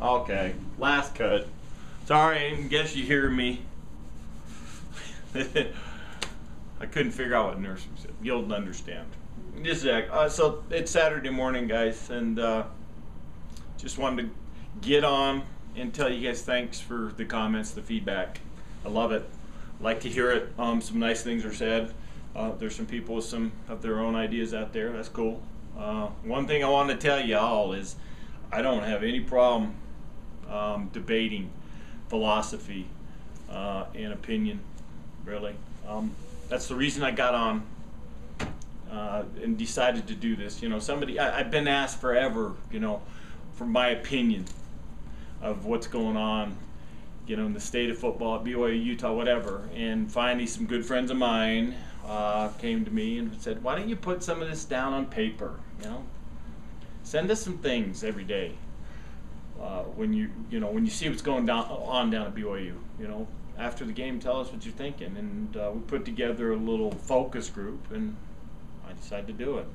Okay, last cut. Sorry, I guess you hear me. I couldn't figure out what nurse said. You'll understand. Just a sec. So it's Saturday morning, guys, and just wanted to get on and tell you guys thanks for the comments, the feedback. I love it. Like to hear it. Some nice things are said. There's some people with some of their own ideas out there. That's cool. One thing I want to tell you all is I don't have any problem debating philosophy and opinion, really. That's the reason I got on and decided to do this. You know, I've been asked forever, you know, for my opinion of what's going on, you know, in the state of football at BYU, Utah, whatever. And finally, some good friends of mine came to me and said, "Why don't you put some of this down on paper? You know, send us some things every day when you see what's going on down at BYU. You know, after the game, tell us what you're thinking." And we put together a little focus group, and I decided to do it.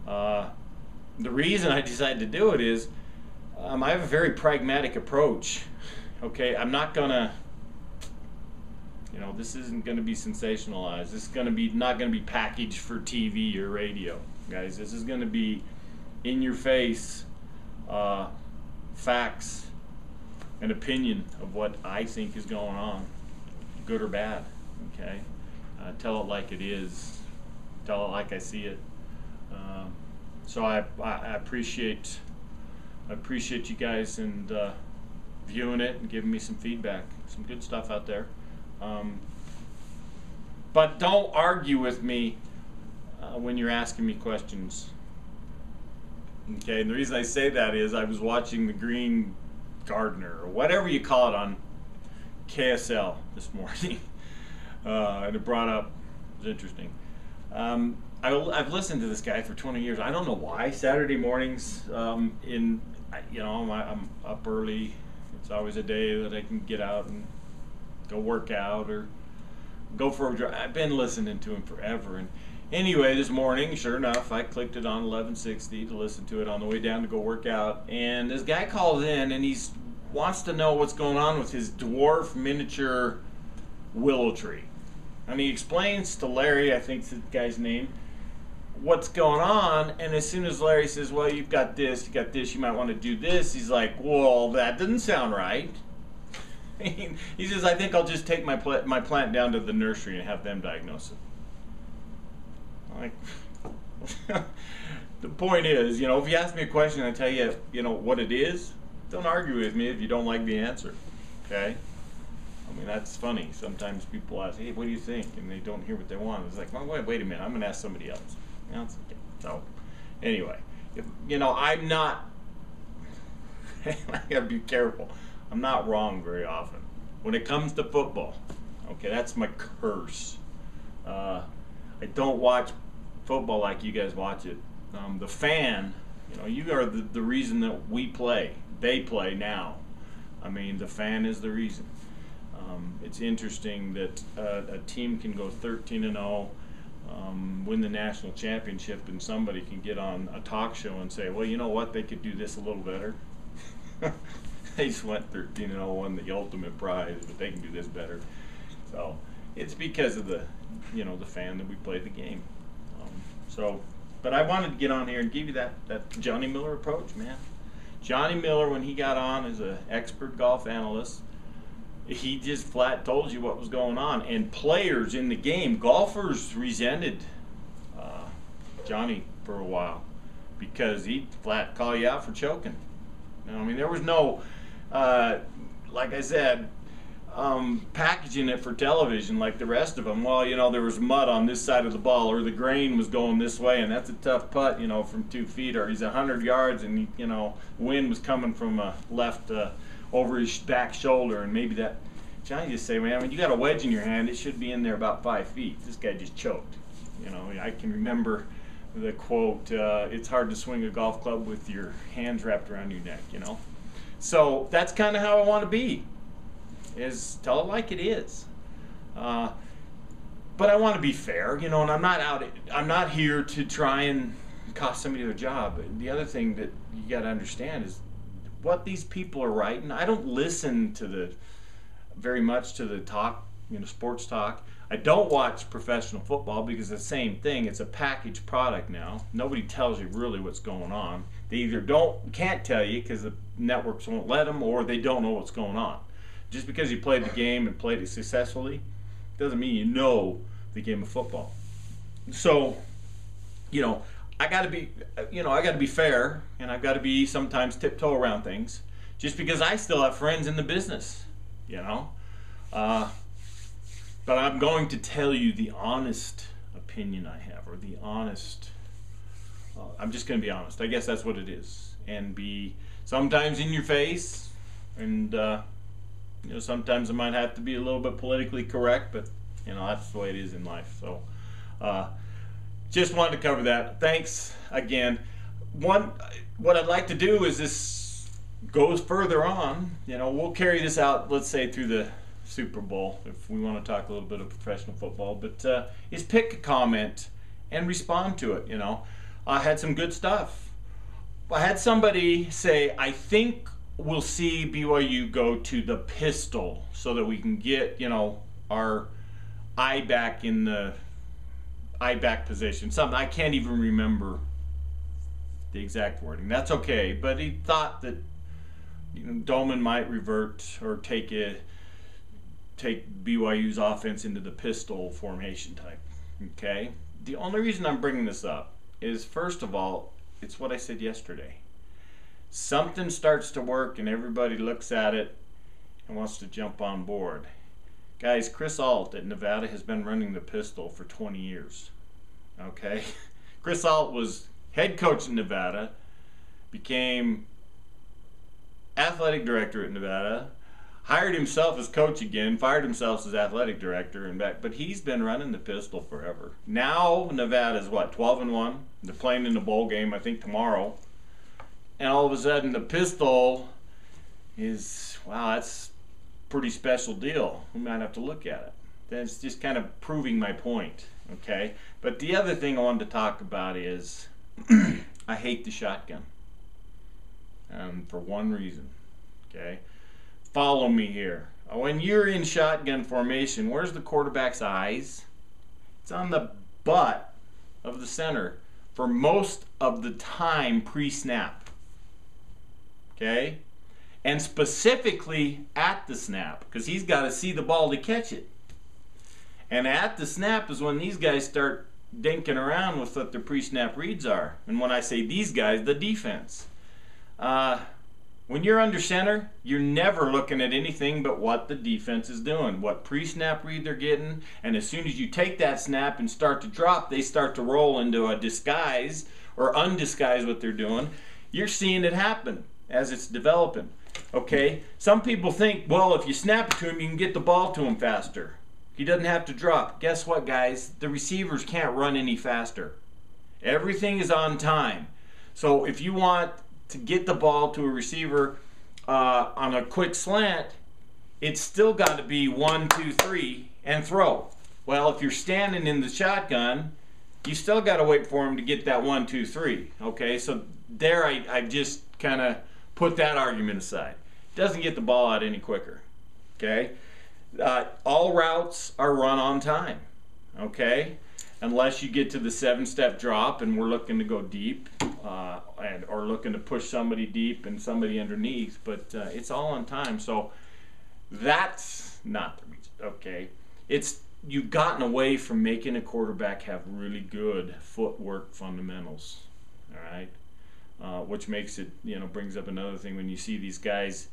The reason I decided to do it is I have a very pragmatic approach. Okay, I'm not gonna, you know, this isn't gonna be sensationalized. This is not gonna be packaged for TV or radio, guys. This is gonna be in your face, facts and opinion of what I think is going on, good or bad. Okay, tell it like it is, tell it like I see it. So I appreciate you guys and viewing it and giving me some feedback. Some good stuff out there. But don't argue with me when you're asking me questions. Okay, and the reason I say that is I was watching the Green Gardener, or whatever you call it, on KSL this morning. And it brought up, it was interesting. I've listened to this guy for 20 years. I don't know why. Saturday mornings, I'm up early. It's always a day that I can get out and go work out or go for a drive. I've been listening to him forever. And anyway, this morning, sure enough, I clicked it on 1160 to listen to it on the way down to go work out. And this guy calls in and he wants to know what's going on with his dwarf miniature willow tree. And he explains to Larry, I think's the guy's name, what's going on. And as soon as Larry says, "Well, you've got this, you might want to do this," he's like, "Well, that doesn't sound right." He says, "I think I'll just take my plant down to the nursery and have them diagnose it." Like, the point is, you know, if you ask me a question and I tell you, you know, what it is, don't argue with me if you don't like the answer. Okay? I mean, that's funny. Sometimes people ask, "Hey, what do you think?" and they don't hear what they want. It's like, "Well, wait a minute, I'm going to ask somebody else." You know, it's okay. So, anyway, you know, I'm not, I gotta be careful. I'm not wrong very often. When it comes to football, okay, that's my curse. I don't watch football like you guys watch it. The fan, you know, you are the reason that we play. They play now. I mean, the fan is the reason. It's interesting that a team can go 13-0, win the national championship, and somebody can get on a talk show and say, "Well, you know what, they could do this a little better." They just went 13-0, won the ultimate prize, but they can do this better. So it's because of the fan that we play the game. But I wanted to get on here and give you that Johnny Miller approach, man. Johnny Miller, when he got on as an expert golf analyst, he just flat told you what was going on. And players in the game, golfers resented Johnny for a while because he'd flat call you out for choking. You know, I mean, there was no, like I said, packaging it for television like the rest of them. Well, you know, there was mud on this side of the ball, or the grain was going this way, and that's a tough putt, you know, from 2 feet, or he's 100 yards and, you know, wind was coming from a left over his back shoulder, and maybe that. Johnny just say, "Man, when you got a wedge in your hand, it should be in there about 5 feet. This guy just choked." You know, I can remember the quote, "It's hard to swing a golf club with your hands wrapped around your neck," you know. So that's kind of how I want to be, is tell it like it is. But I want to be fair, you know, and I'm not here to try and cost somebody their job. The other thing that you got to understand is what these people are writing. I don't listen to very much to the talk, sports talk. I don't watch professional football because it's the same thing. It's a packaged product now. Nobody tells you really what's going on. They either can't tell you because the networks won't let them, or they don't know what's going on. Just because you played the game and played it successfully doesn't mean you know the game of football. So, I got to be fair, and I've got to be sometimes tiptoe around things, just because I still have friends in the business, But I'm going to tell you the honest opinion I have, or the honest. I'm just going to be honest. I guess that's what it is, and be sometimes in your face, and sometimes I might have to be a little bit politically correct, but that's the way it is in life. So. Just wanted to cover that. Thanks again. What I'd like to do is this goes further on. We'll carry this out, let's say, through the Super Bowl, if we want to talk a little bit of professional football. But is pick a comment and respond to it. I had some good stuff. I had somebody say, I think we'll see BYU go to the pistol so that we can get, our eye back in the back position. Something I can't even remember the exact wording. That's okay, but he thought that Doman might revert or take BYU's offense into the pistol formation type. Okay? The only reason I'm bringing this up is, first of all, it's what I said yesterday. Something starts to work and everybody looks at it and wants to jump on board. Guys, Chris Alt at Nevada has been running the pistol for 20 years. Okay? Chris Alt was head coach in Nevada, became athletic director at Nevada, hired himself as coach again, fired himself as athletic director, and back. But he's been running the pistol forever. Now Nevada's 12-1. They're playing in the bowl game, I think, tomorrow. And all of a sudden the pistol is, wow, that's pretty special deal. We might have to look at it. That's just kind of proving my point, okay? But the other thing I wanted to talk about is I hate the shotgun, for one reason, okay? Follow me here. When you're in shotgun formation, where's the quarterback's eyes? It's on the butt of the center for most of the time pre-snap, okay? And specifically at the snap, because he's got to see the ball to catch it. And at the snap is when these guys start dinking around with what their pre-snap reads are. And when I say these guys, the defense. When you're under center, you're never looking at anything but what the defense is doing, what pre-snap read they're getting. And as soon as you take that snap and start to drop, they start to roll into a disguise or undisguise what they're doing. You're seeing it happen as it's developing. Okay, some people think, well, if you snap it to him, you can get the ball to him faster. He doesn't have to drop. Guess what, guys? The receivers can't run any faster. Everything is on time. So if you want to get the ball to a receiver on a quick slant, it's still got to be 1, 2, 3 and throw. Well, if you're standing in the shotgun, you still got to wait for him to get that 1, 2, 3. Okay, so there I just kind of put that argument aside. Doesn't get the ball out any quicker. Okay, all routes are run on time. Okay, unless you get to the 7-step drop and we're looking to go deep, or looking to push somebody deep and somebody underneath. But it's all on time. So that's not the reason. Okay, you've gotten away from making a quarterback have really good footwork fundamentals. All right. Which makes it, brings up another thing. When you see these guys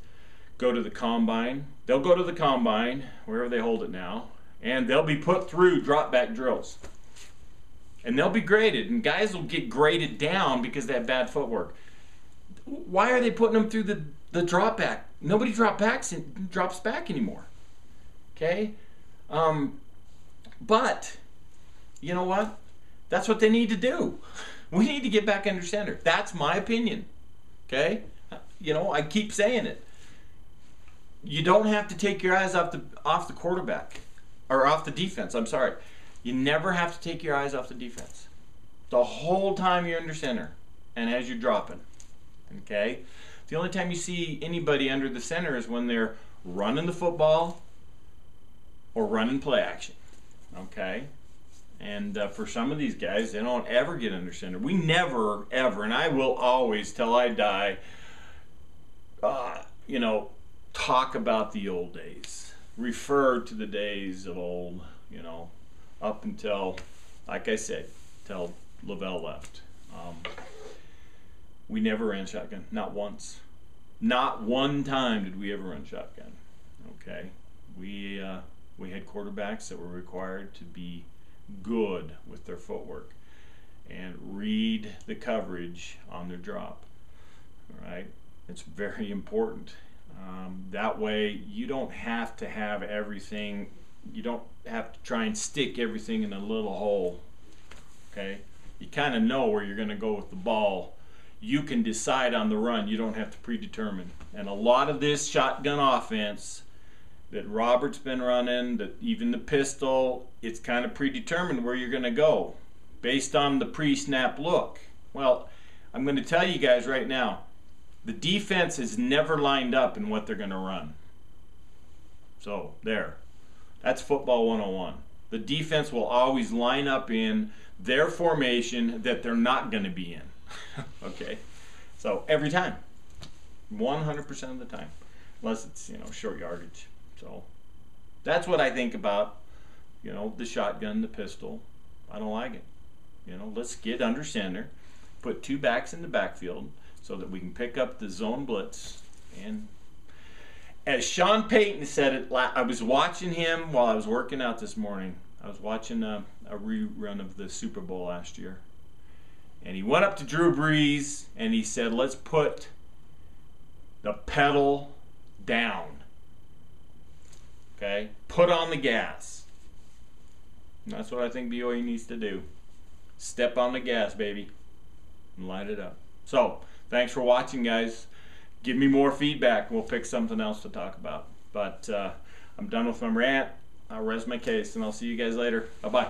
go to the combine, they'll go to the combine, wherever they hold it now, and they'll be put through drop back drills. And they'll be graded, and guys will get graded down because they have bad footwork. Why are they putting them through the drop back? Nobody drops back anymore. Okay? But, you know what? That's what they need to do. We need to get back under center. That's my opinion. Okay? I keep saying it. You don't have to take your eyes off the quarterback, or off the defense. I'm sorry. You never have to take your eyes off the defense. The whole time you're under center and as you're dropping. Okay? The only time you see anybody under the center is when they're running the football or running play action. Okay? And for some of these guys, they don't ever get under center. We never, ever, and I will always, till I die, talk about the old days. Refer to the days of old, up until, like I said, till Lavelle left. We never ran shotgun, not once. Not one time did we ever run shotgun. Okay, we had quarterbacks that were required to be good with their footwork and read the coverage on their drop. All right, it's very important. That way, you don't have to have everything. You don't have to try and stick everything in a little hole. Okay, you kind of know where you're going to go with the ball. You can decide on the run. You don't have to predetermine. And a lot of this shotgun offense that Robert's been running, that even the pistol, it's kind of predetermined where you're going to go based on the pre-snap look. Well, I'm going to tell you guys right now, the defense is never lined up in what they're going to run. So, there. That's football 101. The defense will always line up in their formation that they're not going to be in. Okay? So, every time. 100% of the time. Unless it's, short yardage. So, that's what I think about, the shotgun, the pistol. I don't like it. Let's get under center, put two backs in the backfield so that we can pick up the zone blitz. And as Sean Payton said it, I was watching him while I was working out this morning. I was watching a rerun of the Super Bowl last year. And he went up to Drew Brees and he said, let's put the pedal down. Okay? Put on the gas. And that's what I think BYU needs to do. Step on the gas, baby. And light it up. So, thanks for watching, guys. Give me more feedback. We'll pick something else to talk about. But I'm done with my rant. I'll rest my case, and I'll see you guys later. Bye-bye.